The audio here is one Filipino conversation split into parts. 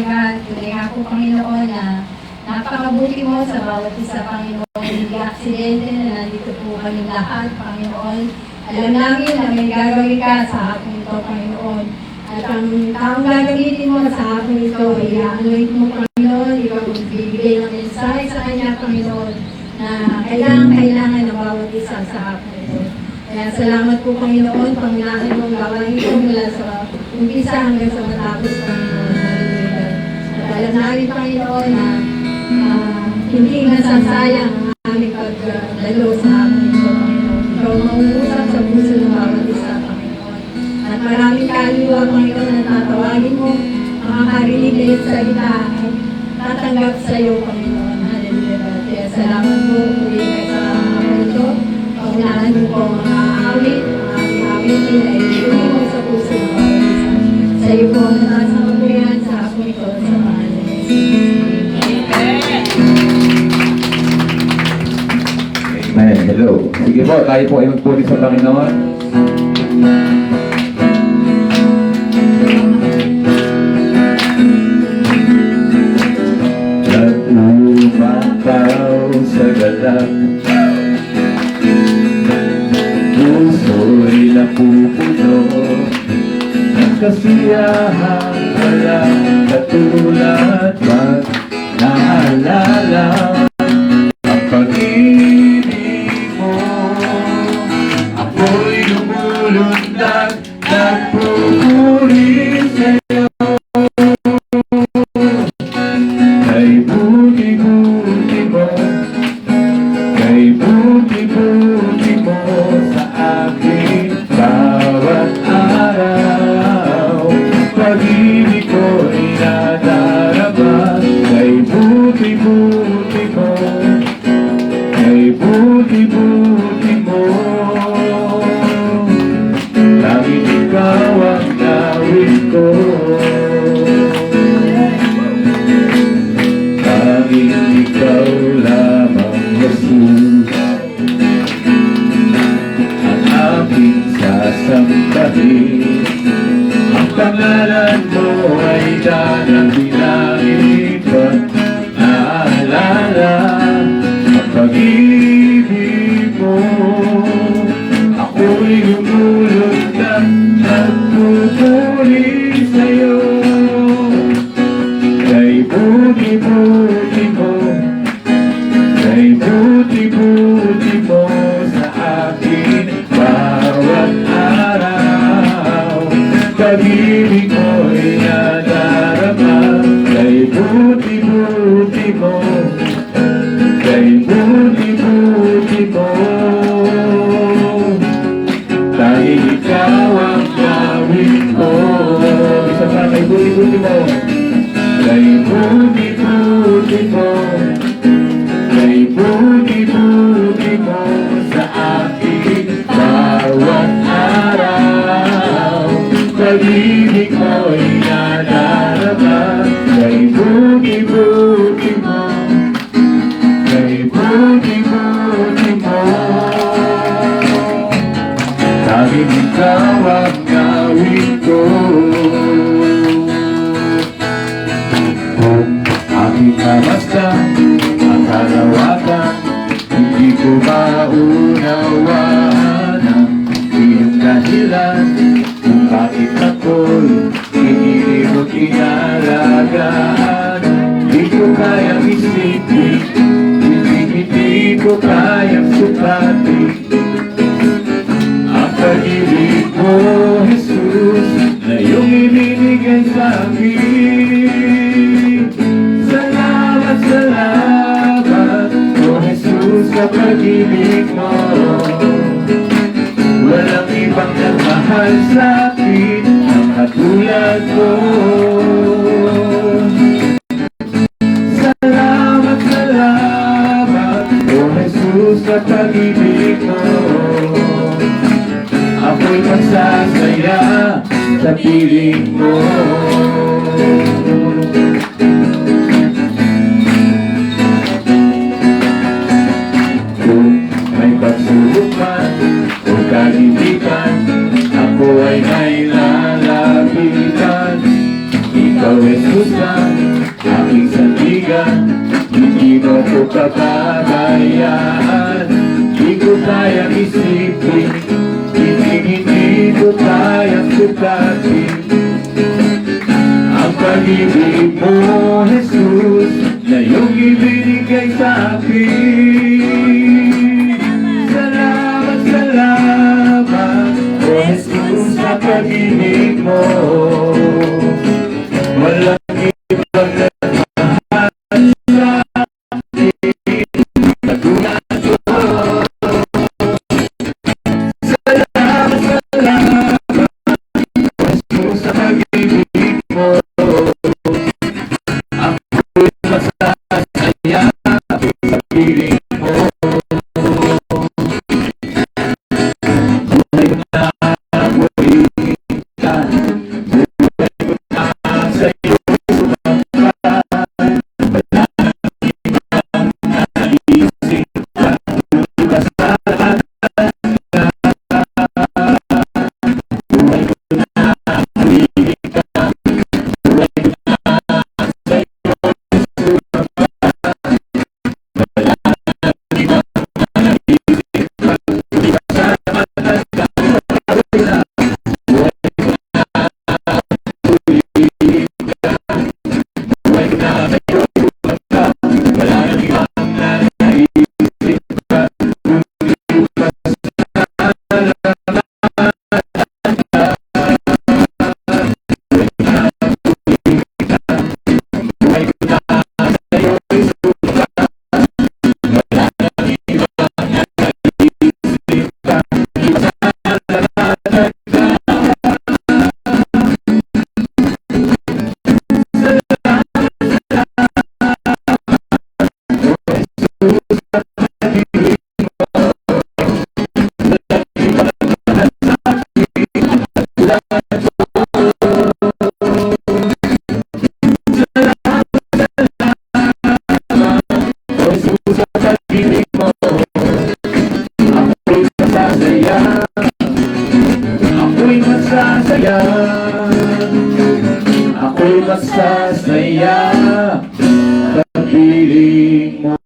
Tunay nga po, Panginoon, na napakabuti mo sa bawat isa, Panginoon. Hindi aksidente na nandito po kami lahat, Panginoon. Alam namin na may gagawin ka sa hapon ito, Panginoon. At ang taong gagamitin mo sa hapon ito, i-anoint mo, Panginoon. Ikaw bibigay ng mensahe sa kanya, Panginoon, na kailangan ng bawat isa sa hapon ito. Kaya salamat po, Panginoon, pangunahin mong gawain ito mula sa umpisa hanggang sa matapos, Panginoon. At alam namin, Panginoon, na hindi nasasayang ang aming pagdalo sa hapon ito, Panginoon. Ikaw mangungusap sa puso ng bawat isa, Panginoon. At maraming kaluluwa, Panginoon, na tatawagin mo, makakarinig na yung salita ay tatanggap sa iyo, Panginoon. Hallelujah. Kaya salamat po, uli kayo sa hapon ito. Paunahan mo po mga awit, mga awitin ay uli mo sa puso ng bawat isa. Sa iyo po, nataas ang kapurihan sa hapon ito, sa pangalan ng Jesus. Amen. Hello. Sige po, tayo po ay magpuri sa Panginoon. Nagumakaw sa galak, puso'y napupuno ng kasiyahan, walang katulad pag naalala ang pag-ibig mo. Ako'y lumulundag, nagpupuri sa'yo. Kay buti-buti mo, kay buti-buti mo sa akin bawat araw. Pag-ibig ko'y nadarama, kay buti-buti mo, kay buti-buti mo. Laging ikaw ang gawin ko, laging ikaw lamang, Jesus, ang aking sasambahin. Ang pangalan mo ay dadalangin ko, naalala ang pag-ibig mo. Ako'y lumulundag, nagpupuri sa'yo. Kay buti-buti mo, kay buti-buti mo sa akin bawat araw. Pag-ibig mo'y nadarama, kay buti-buti mo, kay buti-buti mo. Dahil ikaw ang gawin ko. Isa pa, kay buti-buti mo, kay buti-buti mo, kay buti-buti mo sa akin bawat araw. Pag-ibig mo'y nadarama, kay buti-buti mo, kay buti-buti mo. Dahil ikaw ang gawin ko. Kung aking namasdan ang kalawakan, hindi ko maunawaan ang iyong dahilan kung bakit ako'y hindi mo kinalagaan. Hindi ko kayang isipin, hindi ko kayang sukatin ang pag-ibig mo, Jesus, na iyong ibinigay sa akin. Salamat, salamat, O Jesus, sa pag-ibig mo. Walang ibang nagmahal sa akin ang katulad ko. Salamat, salamat, O Jesus, sa pag-ibig mo. Ako'y magsasaya sa piling mo. Kung may pagsubok man o kagipitan, ako ay may lalapitan. Ikaw, Jesus, ang kakayaan. Di ko kayang isipin, hindi ko kayang sukatin ang pag-ibig mo, Jesus, na iyong ibinigay sa akin. Salamat, salamat, O Jesus, sa pag-ibig mo. Walang ibang nagmahal sa akin katulad mo. Salamat, salamat, O Jesus, sa pag-ibig mo. Ako'y masasaya sa piling mo. Buhay ko na ako'y kita, buhay ko na sa iyo sumampa. Wala nang ibang naisip pa, tulad sa lahat na buhay ko na ako'y kita, buhay ko na sa iyo sumampa. Wala nang ibang naisip pa, tulad sa lahat na buhay na, buhay ko na ako'y kita, buhay ko na sa iyo sumampa. Wala nang ibang naisip pa, kundi pasasalamat. Buhay ko na sa iyo sumampa. Wala nang ibang naisip pa, pasasalamat. O Jesus, sa pag-ibig mo, ako'y masasaya, ako'y masasaya, ako'y masasaya sa piling mo.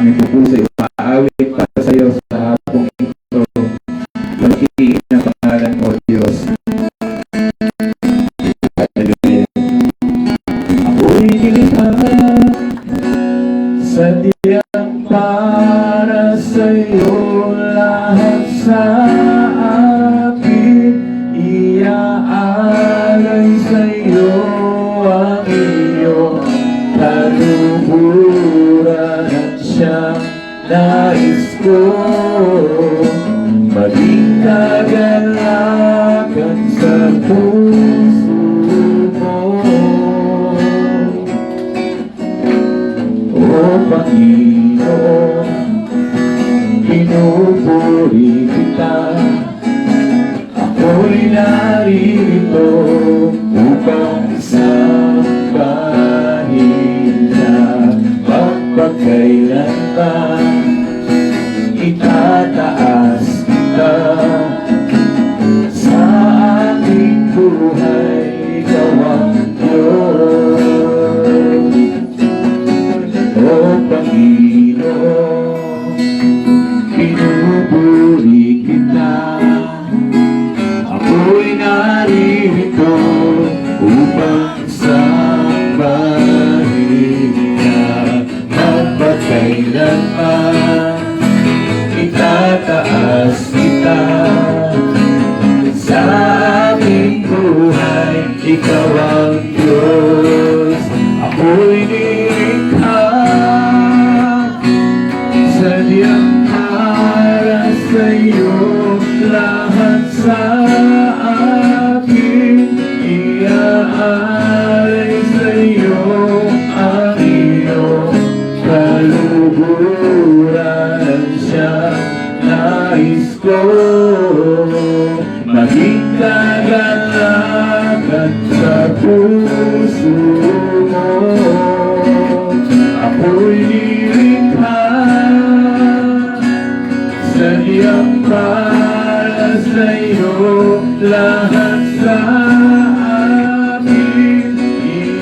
Aming pupusay, paawit para sa iyo sa hapong ito. Malakiin ang pangalan mo, Diyos. Hallelujah. Ako'y nilikha sa diyang para sa iyo, lahat sa akin iaalay sa iyo ang iyong kaluhuran at siyang nais ko maging kagalakan sa puso mo. O Panginoon, pinupuri kita, ako'y narito upang sambahin ka magpakailanman. Itataas kita sa aking buhay, ikaw ang Diyos. O Panginoon, pinupuri kita, ako'y narito upang sambahin ka magpakailanman. Kita siyang nais ko. Maging kagalakan sa puso mo. Ako'y nilikha sadyang para sa'yo. Lahat sa amin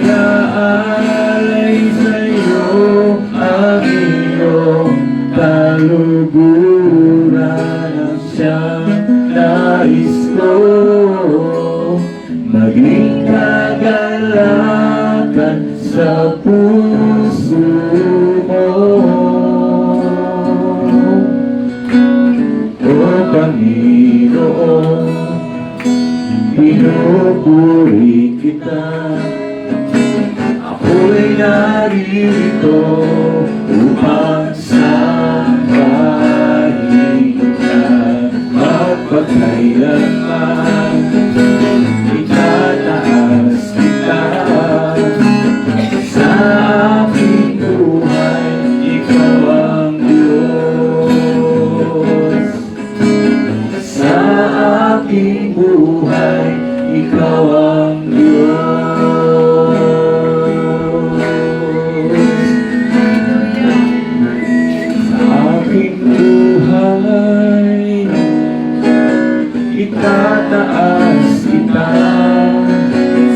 iaalay sa'yo. Ang iyong kaluguran ang siyang nais ko. Maging kagalakan sa puso mo. O Panginoon, pinupuri kita. Ako'y naririto upang sambahin ka. Magpagkailanman itataas kita. Sa aking buhay, ikaw ang Diyos. Sa aking buhay, ikaw ang Diyos. Sa aking buhay, itataas kita.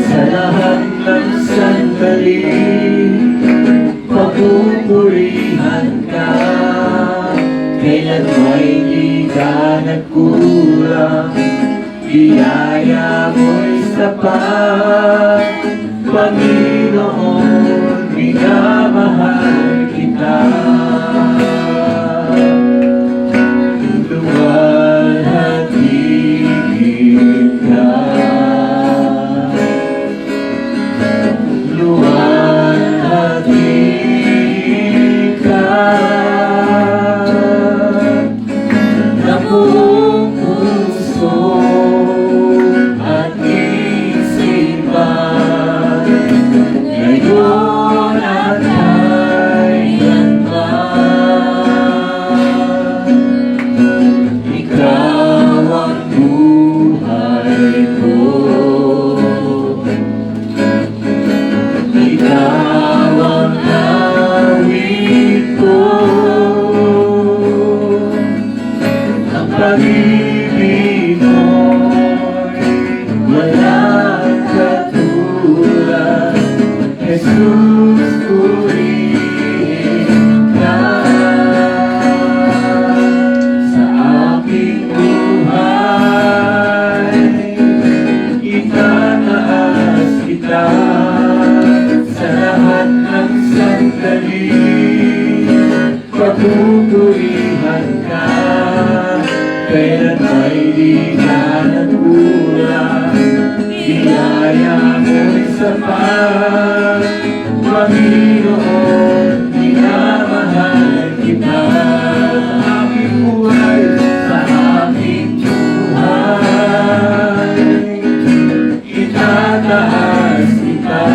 Sa lahat ng sandali, papupurihan ka. Kailan mo'y di ka nagkulang, biyaya mo'y sapat. Panginoon, minamahal kita. Luwalhatiin ka. Luwalhatiin ka. Ng buong puso at isipan, ngayon at kailanman. Ikaw ang buhay ko. Ikaw ang awit ko. Ang pag-ibig mo'y walang katulad. Jesus, purihin ka. Sa aking buhay, itataas kita. Sa lahat ng sandali, papupurihan ka. Kailan may di ka nagkulang, biyaya mo'y sapat. Panginoon, minamahal kita. Sa aking buhay, sa aking buhay, itataas kita.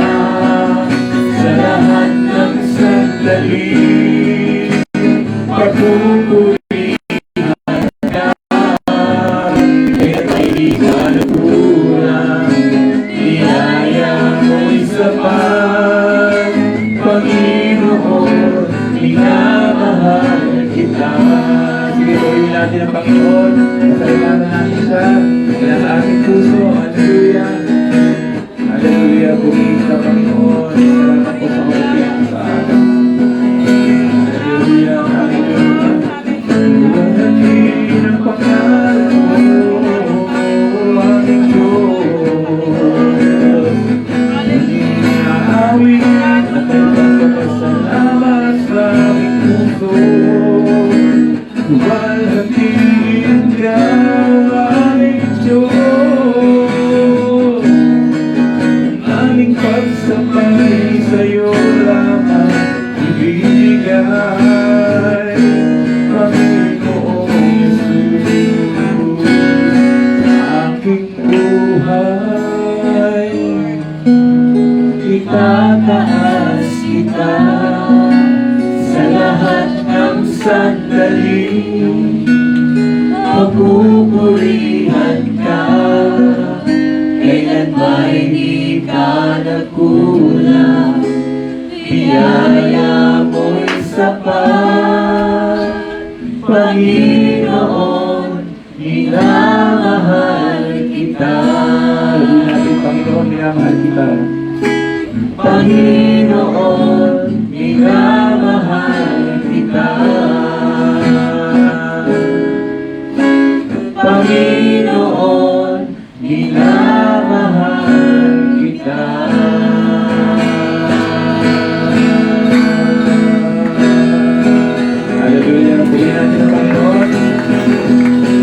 Sa lahat ng sandali, papupurihan ka. Kaya may di ka nagkulang, biyaya mo'y sapat. Panginoon, minamahal kita. Sige, purihin natin ang Panginoon. Masalitan natin siya. Kaya sa ating puso, hallelujah. Hallelujah, purihin ka Panginoon. Salamat po sa kapiyan sa atin. Hallelujah, hallelujah. Luwalhatiin ang pangalan mo, aming Diyos. Maging naawit at nagpapasalamat sa aming puso. Luwalhatiin ka, aming Diyos. Aming pagsapay sa'yo lamang ibigay. Panginoong Jesus, sa aking buhay, itataas kita. Sa lahat ng sandali, Pagpupurihan ka, kailan ba hindi ka nagkulang? Biyaya mo'y sapat, Panginoon, minamahal kita. Sabi natin, Panginoon, minamahal kita. Panginoon, minamahal kita. Panginoon, minamahal kita. Hallelujah. Pilihan natin ang Panginoon.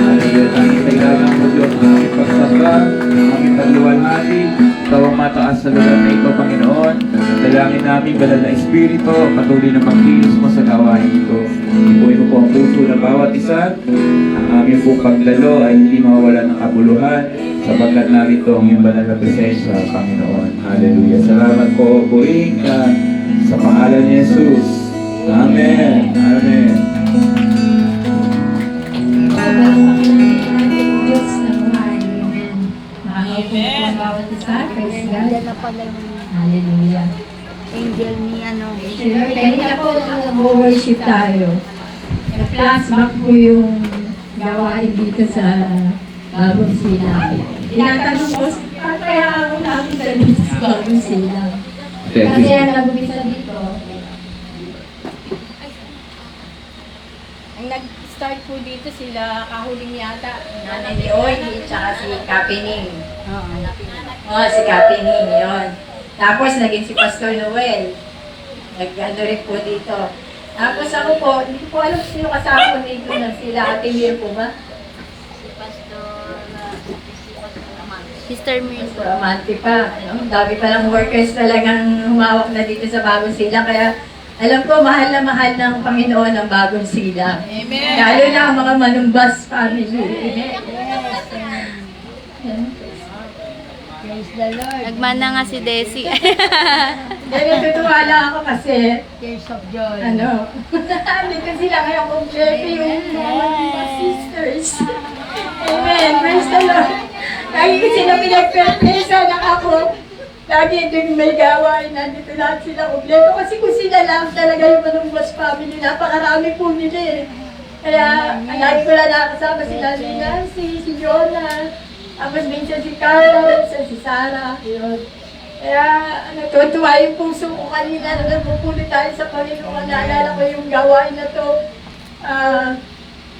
Hallelujah. Tanging kailangan mo Diyos ang aming pagsamba, ang aming pagluwalhati, ikaw ang mataas sa lugar na ito, Panginoon. Dalangin namin, banal na Espiritu, patuloy na pagkilos mo sa gawain ito. Ipuin mo po ang puso ng bawat isa. Ang aming pong paglalo ay hindi mawawala ng kabuluhan sapagkat narito ang iyong banal na presensya, Panginoon. Hallelujah. Salamat po, purihin ka sa pangalan ni Jesus. Amen. Amen. Diyos na buhay. Amen. Makakaupo po ang bawat isa. Praise God. Diyan na pala yung Hallelujah. angel ni ano. Sure, kanina po nag-worship tayo. Na-flashback po yung gawain dito sa Bagong Silang. Tinatanong ko, kaya ako namin dito sa Bagong Silang. Kasi ang nag-umisa dito, Ang nag-start po dito sila kahuling yata. Nanay ni Oy, tsaka si Kapining. Si Kapining, yun. Tapos naging si Pastor Noel. Nag-ano rin po dito. Tapos ako po, hindi ko po alam sino kasama ko dito na sila. Atimir po ba? Sister Min. Pastor Amante pa. Ang dami pa lang workers talagang humawak na dito sa Bagong Sila. Kaya alam ko, mahal na mahal ng Panginoon ang Bagong Sila. Amen. Lalo na ang mga Manumbas family. Amen. Praise the Lord. Nagmana nga si Desi. Dahil natutuwa lang ako kasi, Tears of joy. ano, dito sila ngayon kung Jeffy, yung mga sisters. Amen. Praise the Lord. Lagi ko sila pinagpapesa na ako. Lagi din may gawain, nandito lahat sila kompleto. Kasi kung sila lang talaga yung Manumbas family, napakarami po nila eh. Kaya, lagi ko lang nakasama sila si Nancy, si Jonah, tapos minsan si Carla, minsan si Sarah, yun. Kaya, natutuwa yung puso ko kanina na nagpupulit tayo sa Panginoon. Naalala ko yung gawain na to.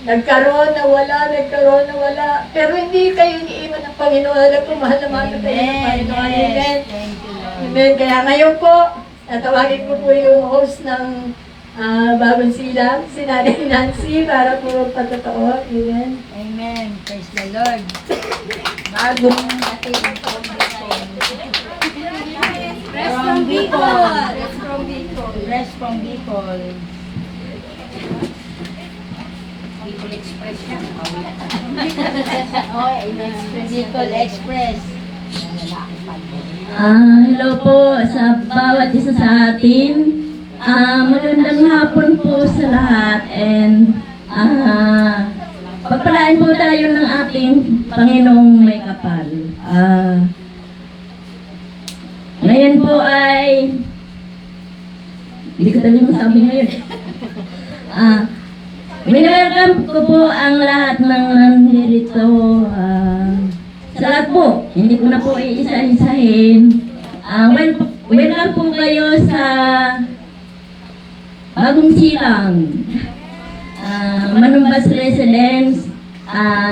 Nagkaroon na wala. Pero hindi kayo iniiwan ng Panginoon. Alam ko, mahal na mahal na kayo ng Panginoon. Amen. Thank you, Lord. Amen. Kaya ngayon po, natawagin ko po yung host ng Bagong Silang, si Nanay Nancy, para po patotoo. Amen. Amen. Praise the Lord. Bagong Ating Rest from Bicol. Rest from Bicol. Rest from Bicol. Bicol Express na. Oh, Bicol Express. Hello po sa bawat isa sa atin. Magandang hapon po sa lahat and pagpalain po tayo ng ating Panginoong may kapal. Ngayon po ay hindi ko talagang masabi ngayon. Welcome ko po ang lahat ng nandito. Sa lahat po, hindi ko na po iisa-isahin. Welcome po kayo sa Bagong Silang, Manumbas Residence,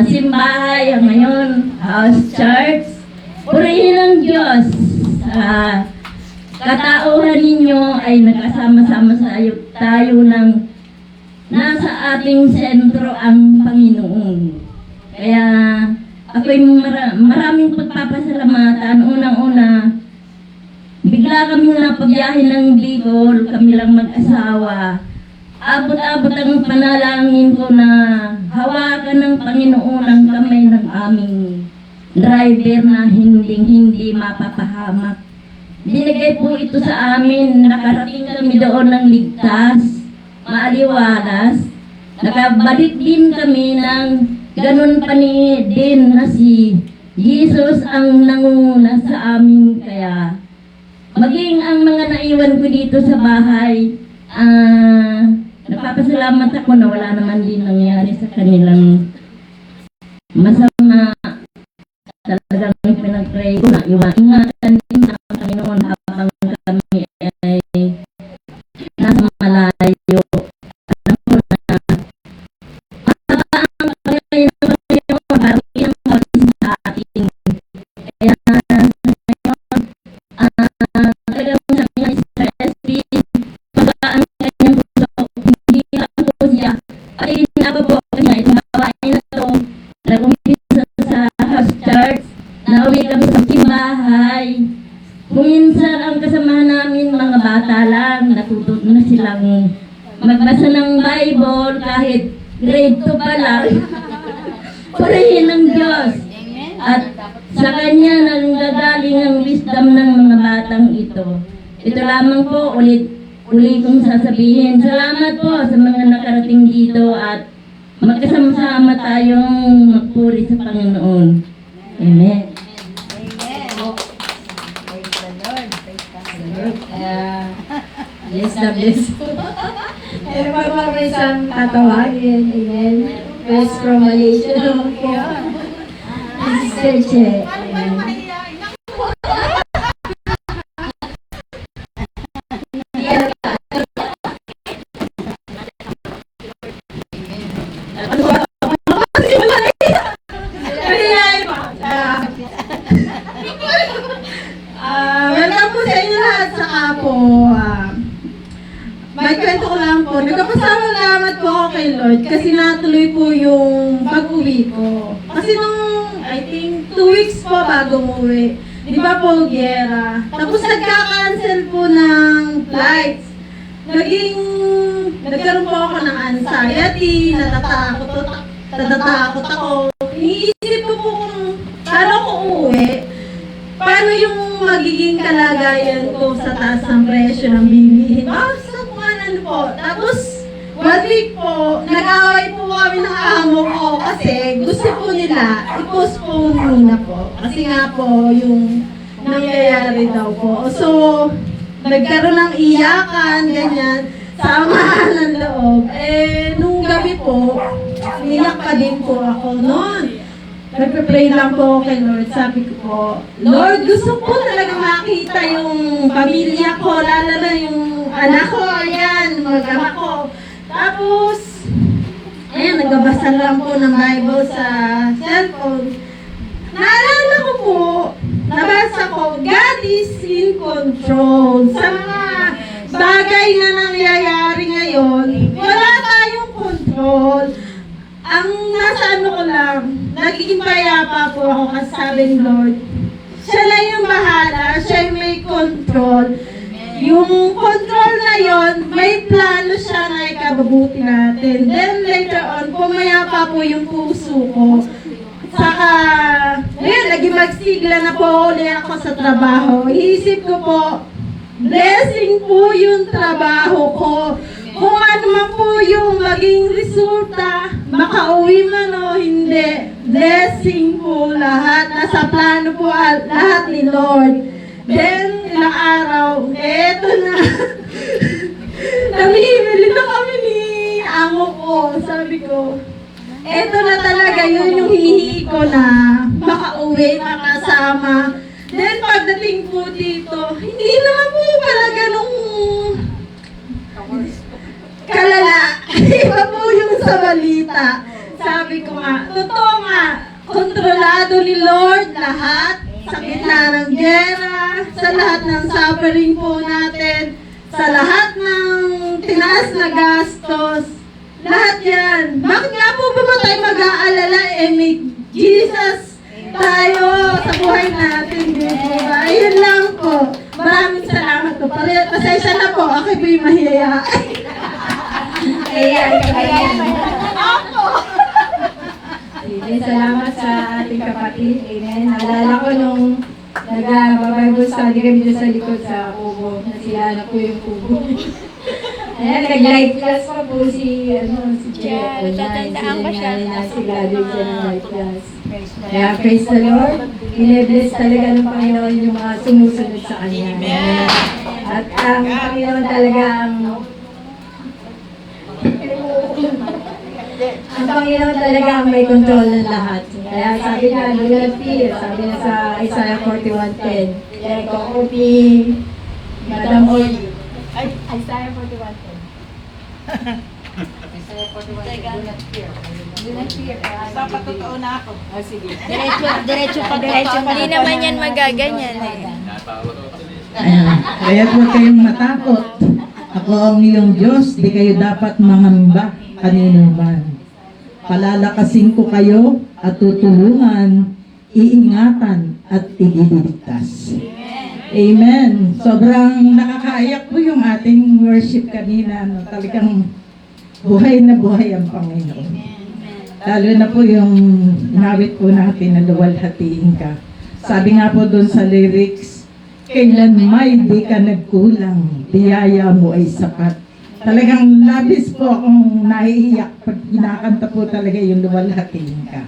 simbahay ngayon, house church. Purihin ang Diyos. Katauhan ninyo ay nagkasama-sama tayo ng nasa ating sentro ang Panginoon. Kaya ako'y maraming pagpapasalamatan. Unang-una, bigla kaming napagyahin ng Bicol, kami lang mag-asawa. Abot-abot ang panalangin ko na hawakan ng Panginoon ang kamay ng aming driver na hindi mapapahamak. Binigay po ito sa amin, nakarating kami doon ng ligtas, maaliwalas. nakabalik din kami ng ganun pa din na si Jesus ang nanguna sa amin. Kaya maging ang mga naiwan ko dito sa bahay, nagpapasalamat ako na wala naman din nangyari sa kanilang masama. Talagang pinag-pray ko na ingatan din ng Panginoon habang kami ay nasa malayo. Alam ko na ang pagkain ng Panginoon parang ilang kawalis sa atin. Kaya ngayon, talagang sabi niya sa SB, ang kanyang puso, hindi ako po siya. At ako po kanya, itong babae na ito, nag-umpisa sa house church, nauwi kami sa simbahay. Kung minsan ang kasamahan namin, mga bata lang, natuto na silang magbasa ng Bible kahit grade 2 pa lang. Purihin ng Diyos. At sa Kanya nanggagaling ang wisdom ng mga batang ito. Ito lamang po, ulit kong sasabihin. Salamat po sa mga nakarating dito at magkasama-sama tayong magpuri sa Panginoon. Amen. Yes na bless. Pero pag may isang tatawagin, amen. Best from Malaysia naman po. Sister Che. Welcome po sa inyo lahat. Saka po, may kwento ko lang po. Nagpapasalamat po ako kay Lord kasi natuloy po yung pag-uwi ko. Kasi nung, I think, 2 weeks po bago umuwi. Di ba po, Gera? Tapos nagka-cancel po ng flights. Nagkaroon po ako ng anxiety, natatakot ako. Iniisip ko po kung paano ako uuwi. Paano yung magiging kalagayan ko sa taas ng presyo ng bilihin? Sa kung ano po. Tapos, 1 week po, nag-away po kami ng amo ko kasi gusto po nila i-postpone muna po. Kasi nga po, yung nangyayari daw po. So, nagkaroon ng iyakan, ganyan, samahan ng loob. Nung gabi po, niyak pa din po ako noon. Nagpe-pray lang po kay Lord. Sabi ko po, Lord, gusto ko talaga makita yung pamilya ko, lalo na yung anak ko, ayan, mag-ama ko. Tapos, ayan, nagbabasa lang po ng Bible sa cellphone. Naalala ko po, nabasa ko, God is in control. Sa mga bagay na nangyayari ngayon, wala tayong control. Ang nasa ano ko lang, nagiging payapa po ako kasi sabi ni Lord, siya lang yung bahala, siya yung may control. Yung control na yon, may plano siya na ikababuti natin. Then later on, pumayapa po yung puso ko. Saka, ngayon, naging magsigla na po ulit ako sa trabaho. Iisip ko po, blessing po yung trabaho ko. Kung ano man po yung maging resulta, makauwi man o hindi, blessing po lahat. Nasa plano po lahat ni Lord. Then, ilang araw, eto na. Namimili na kami ni amo ko. Sabi ko, eto na talaga yun yung hihi ko na makauwi, makasama. Then, pagdating po dito, hindi naman po pala ganong kalala. Iba po yung sa balita. Sabi ko nga, totoo nga, kontrolado ni Lord lahat. Sa gitna ng gera, sa lahat ng suffering po natin, sa lahat ng tinaas na gastos, lahat yan. Bakit nga po ba tayo mag-aalala? May Jesus tayo sa buhay natin, di ba? Ayun lang po. Maraming salamat po. Pasensya na po, ako po'y mahiya. Ayan. Amen. Salamat sa ating kapatid. Amen. Naalala ko nung nag-Bible study kami dyan sa likod sa kubo. Nasila na po yung kubo. Ayan, nag-live class pa po si Chair. Yeah, natatandaan ko siya. Nasigraduate siya ng live class. Kaya praise the Lord. Ine-bless talaga ng Panginoon yung mga sumusunod sa Kanya. Amen. At ang Panginoon talaga ang Panginoon talaga ang may control ng lahat. Kaya sabi niya, do not fear. Sabi niya sa Isaiah 41:10. Let go of me, Madam Oy. Isaiah 41:10. Diretso pa. Hindi naman yan magaganyan eh. Ayan. Kaya huwag kayong matakot. Ako ang iyong Diyos, di kayo dapat mangamba kanino man. Palalakasin ko kayo at tutulungan, iingatan at ililigtas. Amen. Sobrang nakakaayak po yung ating worship kanina. No? Talagang buhay na buhay ang Panginoon. Lalo na po yung inawit po natin na luwalhatiin ka. Sabi nga po doon sa lyrics, kailan may di ka nagkulang, biyaya mo ay sapat. Talagang labis po akong naiiyak pag kinakanta po talaga yung luwalhatiin ka.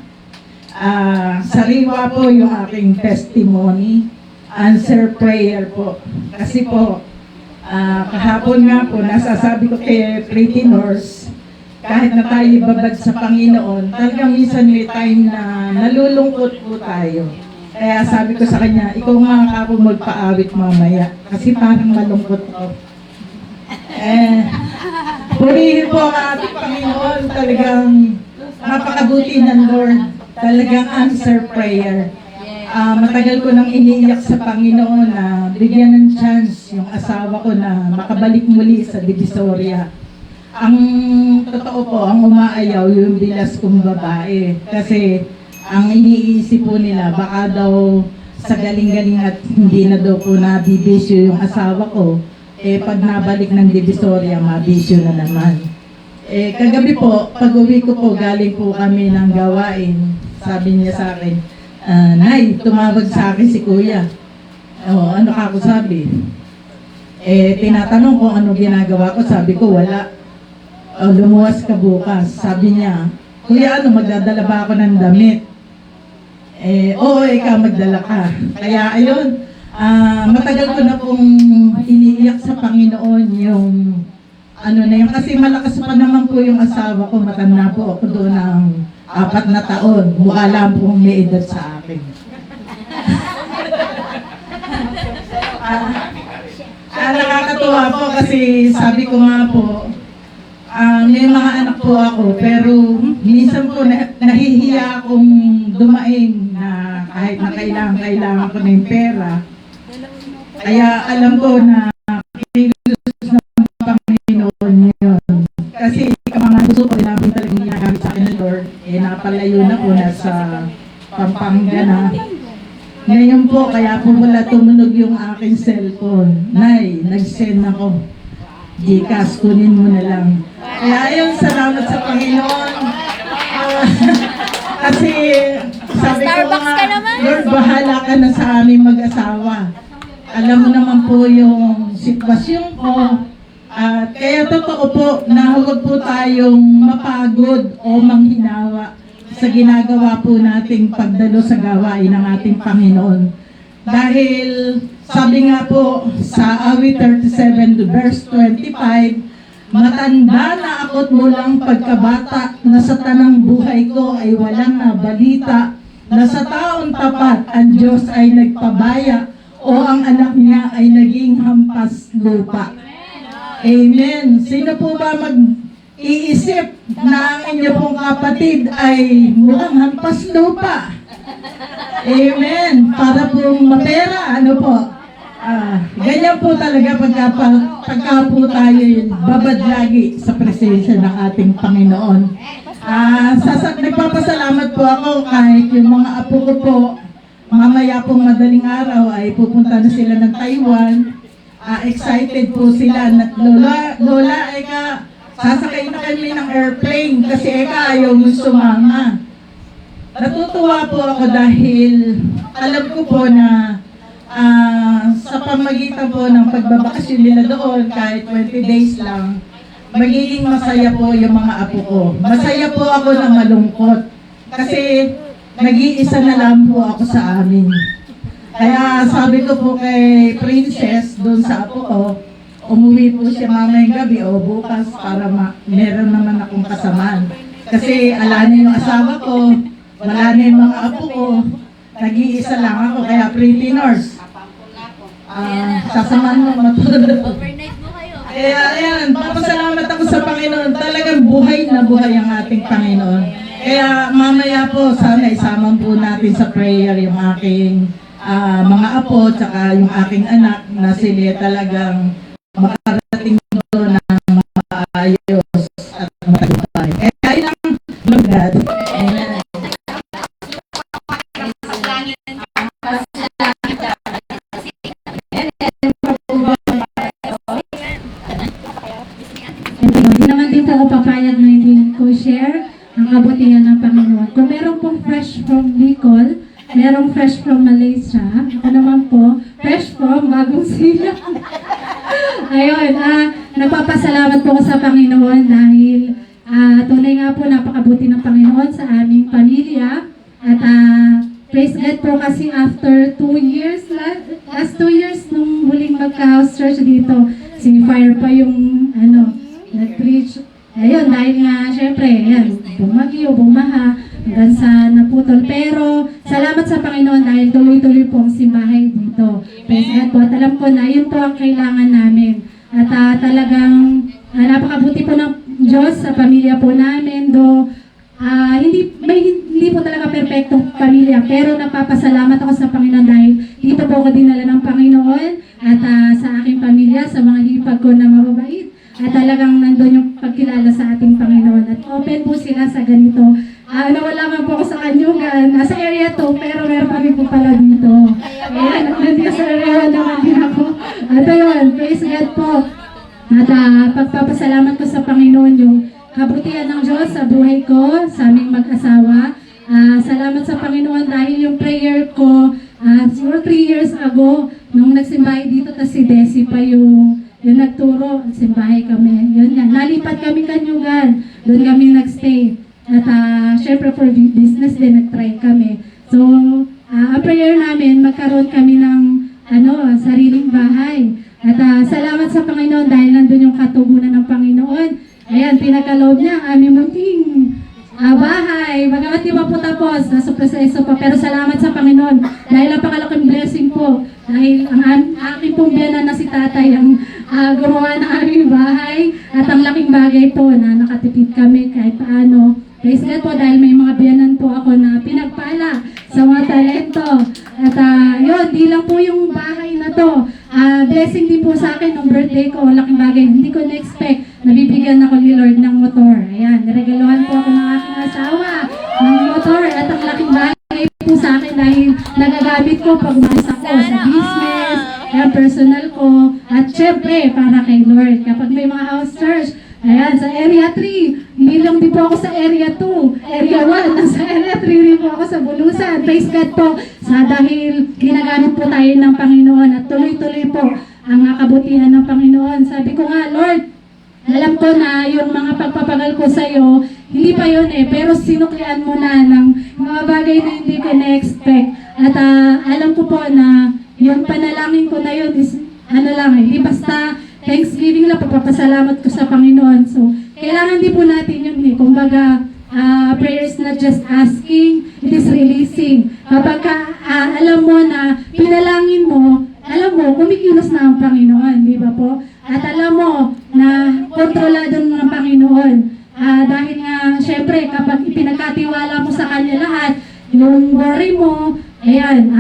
Sariwa po yung aking testimony, answer prayer po. Kasi po, kahapon nga po, nasasabi ko kay Pretty Nurse, kahit na tayo babad sa Panginoon, talagang minsan may time na nalulungkot po tayo. Kaya sabi ko sa kanya, ikaw nga ako magpaawit mamaya, kasi parang malungkot ko. Purihin po ang ating Panginoon, talagang napakabuti ng Lord, talagang answer prayer. Matagal ko nang iniiyak sa Panginoon na bigyan ng chance yung asawa ko na makabalik muli sa Divisoria. Ang totoo po, ang umaayaw yung bilas kong babae. Kasi ang iniisip po nila, baka daw sa galing-galing at hindi na daw po nabibisyo yung asawa ko. Pag nabalik ng Divisoria, mabisyo na naman. Kagabi po, pag-uwi ko po, galing po kami ng gawain. Sabi niya sa akin, Nay, tumawag sa akin si Kuya. Ano ka ako sabi? Tinatanong ko ano ginagawa ko, sabi ko wala. Lumuwas ka bukas. Sabi niya, Kuya, ano, magdadala ba ako ng damit? Oo, ikaw magdala ka. Kaya ayun, matagal ko na pong iniiyak sa Panginoon yung ano na yun. Kasi malakas pa naman po yung asawa ko. Matanda po ako doon ng 4 na taon. Mukha lang pong may edad sa akin. Nakakatuwa po kasi sabi ko nga po, may mga anak po ako, pero minsan po nahihiya akong dumaing na kahit na kailangan ko ng pera. Kaya alam ko na kilos ng Panginoon yun. Kasi mga gusto ko namin talagang ginagamit sa akin ng Lord, napalayo na po nasa Pampanga na. Ngayon po, kaya po wala tumunog yung aking cellphone. Nay, nag-send ako. Gcash, kunin mo na lang. Kaya ayun, salamat sa Panginoon. Kasi sabi ko Starbucks nga, ka naman. Lord, bahala ka na sa aming mag-asawa. Alam mo naman po yung sitwasyon ko. Kaya totoo po na huwag po tayong mapagod o manghinawa sa ginagawa po nating pagdalo sa gawain ng ating Panginoon. Dahil sabi nga po sa awit 37 verse 25, matanda na ako't mulang pagkabata na sa tanang buhay ko ay walang nabalita na sa taon tapat ang Diyos ay nagpabaya o ang anak niya ay naging hampas lupa. Amen. Sino po ba mag-iisip na ang inyo pong kapatid ay mukhang hampas lupa? Amen. Para pong mapera, ano po? Ganyan po talaga pagka po tayo babad lagi sa presensya ng ating Panginoon. Nagpapasalamat po ako kahit yung mga apo ko po, mamaya pong madaling araw ay pupunta na sila ng Taiwan. Excited po sila na Lola, sasakay na kami ng airplane kasi ayaw mo sumama. Natutuwa po ako dahil alam ko po na sa pamagitan po ng pagbabakasyon nila doon, kahit 20 days lang, magiging masaya po yung mga apo ko. Masaya po ako na malungkot. Kasi nag-iisa na lang po ako sa amin. Kaya sabi ko po kay Princess, doon sa apo ko, umuwi po siya mamayang gabi o bukas para meron naman akong kasamaan. Kasi ala na yung asawa ko, wala na yung mga apo ko, nag-iisa lang ako, kaya pretty nurse. Sasamahan mo matulog. Overnight mo kayo. Kaya ayan, papasalamat ako sa Panginoon. Talagang buhay na buhay ang ating Panginoon. Kaya mamaya po, sana isama po natin sa prayer yung aking mga apo, tsaka yung aking anak na sila talagang makarating doon ng maayos at matagumpay. Kaya yun ang magdad. Amen. Hindi naman din po ako papayag na hindi ko share ang kabutihan ng Panginoon. Kung meron pong fresh from Bicol, merong fresh from Malaysia, ako naman po, fresh from Bagong Silang. Ayun, nagpapasalamat po ako sa Panginoon dahil tunay nga po napakabuti ng Panginoon sa aming pamilya. At praise God po kasi after 2 years, last 2 years nung huling magka-house church dito, si Fire pa yung nag-preach. Ayun, dahil nga, syempre, yan, bumagyo, bumaha, hanggang sa naputol. Pero, salamat sa Panginoon dahil tuloy-tuloy po ang simbahay dito. Praise God po. At alam ko na, yun po ang kailangan namin. At talagang, napakabuti po ng Diyos sa pamilya po namin. Hindi po talaga perfectong pamilya, pero napapasalamat ako sa Panginoon dahil dito po ako dinala ng Panginoon at sa aking pamilya, sa mga hipag ko na mababait. At talagang nandun yung pagkilala sa ating Panginoon. At open po sila sa ganito. Nawala nga po ako sa Kanyugan. Nasa area 2, pero meron pa rin po pala dito. Ayan, nandito sa area 1 naman din ako. At ayun, praise God po. At pagpapasalamat ko sa Panginoon yung kabutihan ng Diyos sa buhay ko, sa aming mag-asawa. Salamat sa Panginoon dahil yung prayer ko, siguro 3 years ago, nung nagsimbahay dito, tas si Desi pa yung nagturo, simbahay kami. Yun yan. Nalipat kami Kanyugan. Doon kami nagstay. At syempre for business din, nagtry kami. So, ang prayer namin, magkaroon kami ng sariling bahay. At salamat sa Panginoon dahil nandun yung katugunan ng Panginoon. Ayan, pinakaloob niya ang aming munting bahay. Bagamat di pa po tapos, nasa proseso pa. Pero salamat sa Panginoon dahil napakalaking blessing po. Dahil ang aking pong biyanan na si tatay ang gumawa ng aming bahay. At ang laking bagay po na nakatipid kami kahit paano. Praise God po dahil may mga biyanan po ako na pinagpala sa mga talento. At yun, di lang po yung bahay na to. Blessing din po sa akin nung birthday ko. Laking bagay. Hindi ko na-expect. Nabibigyan ako ni Lord ng motor. Ayan, niregaluhan po ako ng aking asawa ng motor. At ang laking bagay po sa akin dahil nagagamit ko pag umalis ako sa business, ayan, personal ko. At syempre, para kay Lord. Kapag may mga house church, ayan, sa area 3, hindi lang din po ako sa area 2, area 1, nasa area 3 rin po ako sa Bulusan. Praise God po, dahil ginagamit po tayo ng Panginoon at tuloy-tuloy po ang kabutihan ng Panginoon. Sabi ko nga, Lord, alam ko na yung mga pagpapagal ko sa'yo, hindi pa yun pero sinuklian mo na ng mga bagay na hindi ko na-expect. At alam ko po na yung panalangin ko na yun is, hindi basta Thanksgiving lang, pagpapasalamat ko sa Panginoon. So, kailangan din po natin yun kumbaga, prayer is not just asking, it is releasing. Kapag alam mo na pinalangin mo, alam mo, kumikilos na ang Panginoon, di ba po? At alam mo na kontrolado ng Panginoon. Dahil nga, syempre, kapag ipinagkatiwala mo sa Kanya lahat, yung worry mo, ayan,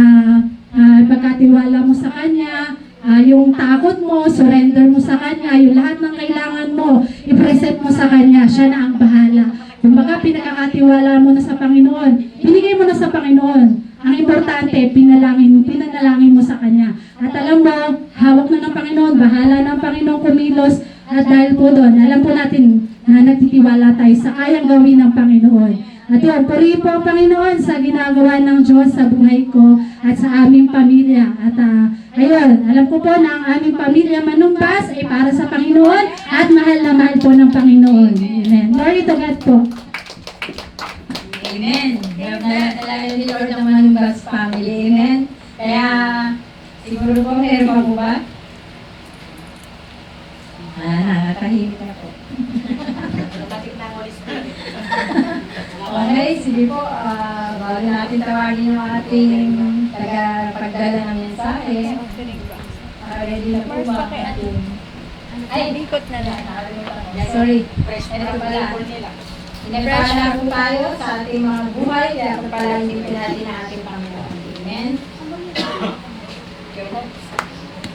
pagkatiwala mo sa Kanya, yung takot mo, surrender mo sa Kanya, yung lahat ng kailangan mo, i-present mo sa Kanya, siya na ang bahala. Kumbaga, pinakakatiwala mo na sa Panginoon, binigay mo na sa Panginoon. Ang importante, pinanalangin mo sa Kanya. At alam mo, hawak na ng Panginoon, bahala ng Panginoon kumilos. At dahil po doon, alam po natin na nagtitiwala tayo sa kayang gawin ng Panginoon. At yun, puri po Panginoon sa ginagawa ng Diyos sa buhay ko at sa aming pamilya. At ayun, alam ko po na ang aming pamilya manumbas ay para sa Panginoon at mahal na mahal po ng Panginoon. Amen. Glory to God po. Amen. Talaga ni Lord ng Manumbas family. Amen. Kaya, siguro po, meron pa po ba? Nakatahimik na po. Okay, sige po. Bago natin tawagin yung ating taga-pagdala ng mensahe. Ready na po ba? Ay, Ikot na lang. sorry. Ito pala. Pinagpala po tayo sa ating mga buhay, kaya po pala hindi natin ang ating Panginoon. Amen?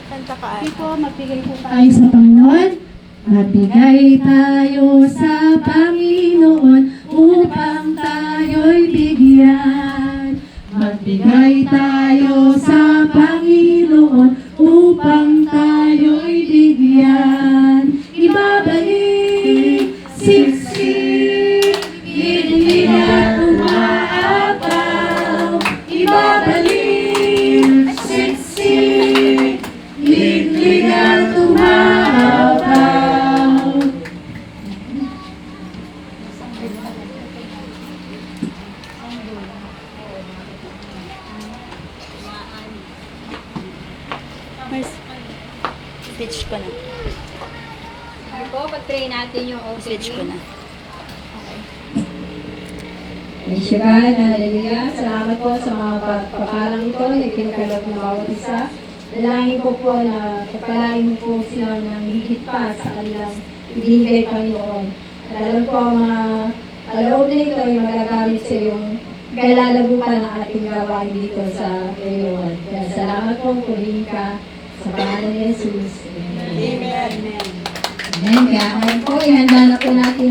Kanta ka. Tayo sa Panginoon. Magbigay tayo sa Panginoon upang tayo'y bigyan. Magbigay tayo sa Panginoon upang tayo'y bigyan. Ibabalik, siksik, hindi na umaapaw. Ibabalik, siksik, hindi na umaapaw. Switch ko na. Sige po, pag-pray natin yung Switch ko na. Mishigan, hallelujah. Salamat po sa mga pagpapalang ito na ikinagkaloob ng bawat isa. Dalangin ko po na pagpalain po sila ng higit pa sa kanilang ibigay Panginoon. At alam ko ang mga kaloob na ito ay magagamit sa yung kalalagupan ng ating gawain dito sa Panginoon. Kaya salamat po, purihin ka sa pangalan ni Jesus. Amen. Amen. Kaya ngayon po, ihanda na po natin